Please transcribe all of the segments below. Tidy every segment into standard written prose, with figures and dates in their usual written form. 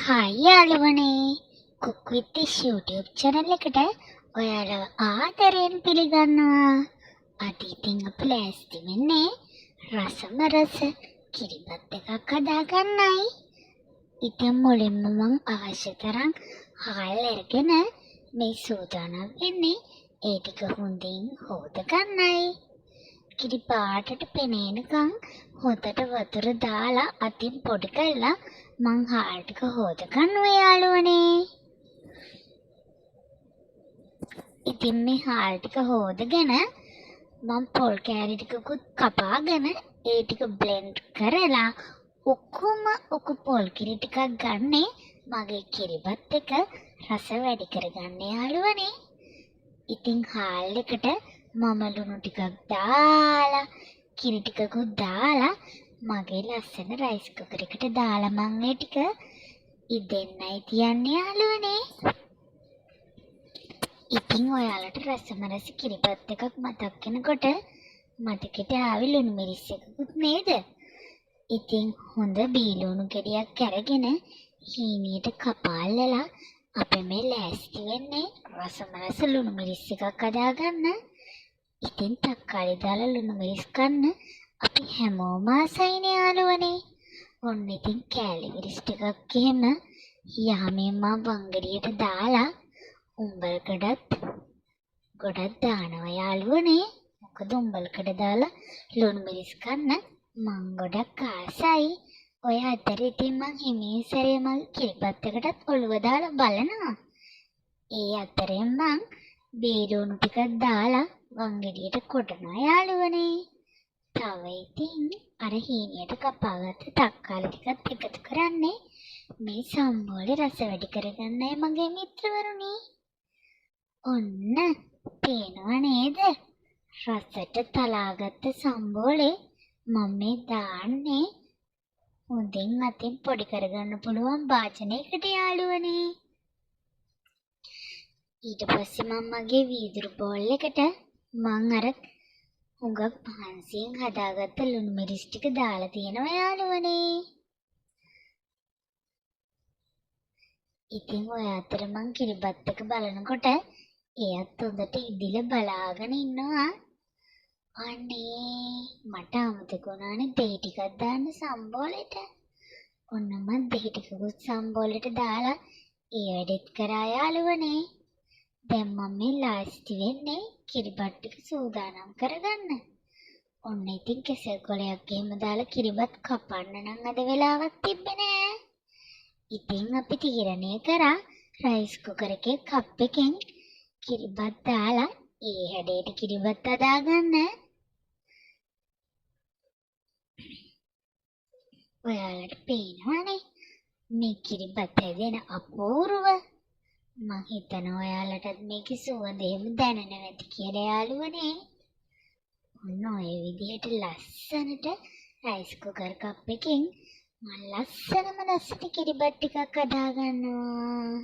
Hi යාළුවනේ cook විත් ටිස් YouTube channel එකට ඔයාලව ආදරයෙන් පිළිගන්නවා. අද ඉතින් අපි ලෑස්ති වෙන්නේ රසම රස කිරිබත් එකක් හදාගන්නයි. ඉතින් මුලින්ම මම අවශ්‍ය තරම් හාල් අරගෙන මේ සූදානම් වෙන්නේ ඒ ටික හොඳින් හොදගන්නයි. කිරි පාටට පෙනෙනකන් හොඳට වතුර දාලා අතින් පොඩි කරලා මං හාල් ටික හොදගන්නවා යාළුවනේ. ඉතින් මේ හාල් ටික හොදගෙන මං පොල් කෑලි ටිකකුත් කපාගෙන ඒ ටික බ්ලෙන්ඩ් කරලා උකු පොල් කිරි ටිකක් ගන්නේ මගේ කිරිබත් එක රස වැඩි කරගන්න යාළුවනේ. ඉතින් හාල් එකට මම ලුණු ටිකක් දාලා කිරි ටිකකුත් දාලා මගේ ලස්සන රයිස් කුකර් එකට දාලා මං ඒ ටික ඉදෙන්නයි තියන්නේ යාළුවනේ. ඉතින් ඔයාලට රසම රස කිරිබත් එකක් මතක් වෙනකොට මතකෙට ආවේ ලුණු මිරිස් එකකුත් නේද? ඉතින් හොඳ බීලුණු ගෙඩියක් අරගෙන හීනියට කපාල්ලලා අපි මේ ලෑස්ති වෙන්නේ රසම රස ලුණු මිරිස් එකක් හදාගන්න. ඉතින් තක්කාලි දාලා ලුණු මිරිස් කන්න අපි හැමෝම ආසයිනේ යාළුවනේ. ඔන්න ඉතින් කෑලි මිරිස් ටිකක් එහෙම යහමෙන් මම වංගඩියට දාලා උඹලකටත් ගොඩක් දානවා යාළුවනේ. මොකද උඹලකට දාලා ලුණු මිරිස් කන්න මං ගොඩක් ආසයි. ඔය අතරේ ඉතින් මං හිමින් සැරේ මගේ කිරිබත් එකටත් ඔළුව දාලා බලනවා. ඒ අතරේ මං බීලුණු ටිකක් දාලා වංගෙඩියට කොටනවා යාළුවනේ. තව ඉතින් අර හීනියට කපාගත්ත තක්කාලි ටිකත් එකතු කරන්නේ මේ සම්බෝලේ රස වැඩි කරගන්නයි මගේ මිත්‍රවරුනි. ඔන්න පේනව නේද? රසට තලාගත්ත සම්බෝලේ මම මේ දාන්නේ හොඳින් අතින් පොඩි කරගන්න පුළුවන් භාජනයකට යාළුවනේ. ඊට පස්සේ මම මගේ වීදුරු බෝල් එකට මං අර හුඟක් පහන්සියෙන් හදාගත්ත ලුණු මිරිස් ටික දාලා තියෙනවා යාළුවනේ. ඉතින් ඔය අතර මං කිරිබත් එක බලනකොට එයත් හොඳට ඉදිලා බලාගෙන ඉන්නවා. අනේ මට අමතක වුණානේ දෙහි ටිකක් දාන්න සම්බෝලෙට. ඔන්න මං දෙහි ටිකකුත් සම්බෝලෙට දාලා ඒ වැඩෙත් කරා යාළුවනේ. දැන් මම මේ ලාස්ති වෙන්නේ කිරිබත් ටික සූදානම් කරගන්න. ඔන්න ඉතින් කෙසෙල් කොලයක් එහෙම දාලා කිරිබත් කපන්න නම් අද වෙලාවක් තිබ්බේ නෑ. ඉතින් අපි තීරණය කරා රයිස් කුකර් එකේ කප් එකෙන් කිරිබත් දාලා ඒ හැඩයට කිරිබත් හදාගන්න. ඔයාලට පේනවනේ මේ කිරිබත් හැදෙන අපූර්ව. මං හිතනවා ඔයාලටත් මේකේ සුවඳ එහෙම දැනෙනවා ඇති කියලා යාළුවනේ. ඔන්න ඔය විදිහට ලස්සනට රයිස් කුකර් කප් එකෙන් මම ලස්සනම කිරිබත් ටිකක් හදාගන්නවා.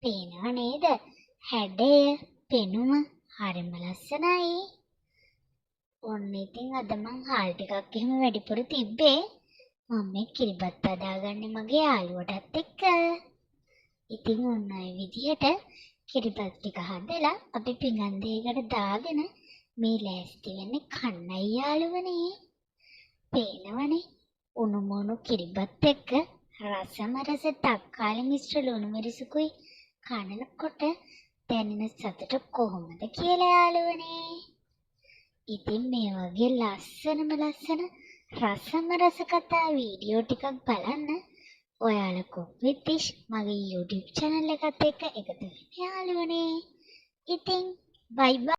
පේනව නේද? හැඩය පෙනුම හරිම ලස්සනයි. ඔන්න ඉතින් අද මං හාල් ටිකක් එහෙම වැඩිපුර තිබ්බේ මම මේ කිරිබත් හදාගන්නේ මගේ යාළුවටත් එක්ක. ඉතින් ඔන්න ඔය විදිහට කිරිබත් ටික හදලා අපි පිඟන් දෙකකට දාගෙන මේ ලෑස්ති වෙන්නේ කන්නයි යාළුවනේ. පේනවනේ උණු මොණු කිරිබත් එක්ක රසම රස තක්කාලි මිශ්‍ර ලුණු මිරිසුකුයි කනකොට දැනෙන සතුට කොහොමද කියලා යාළුවනේ. ඉතින් මේ වගේ ලස්සන රසම රස කතා වීඩියෝ ටිකක් බලන්න ඔයාලා කුක් විත් ටිස් මගේ YouTube channel එකත් එක්ක එකතු වෙන්න යාළුවනේ. ඉතින් බයි බයි.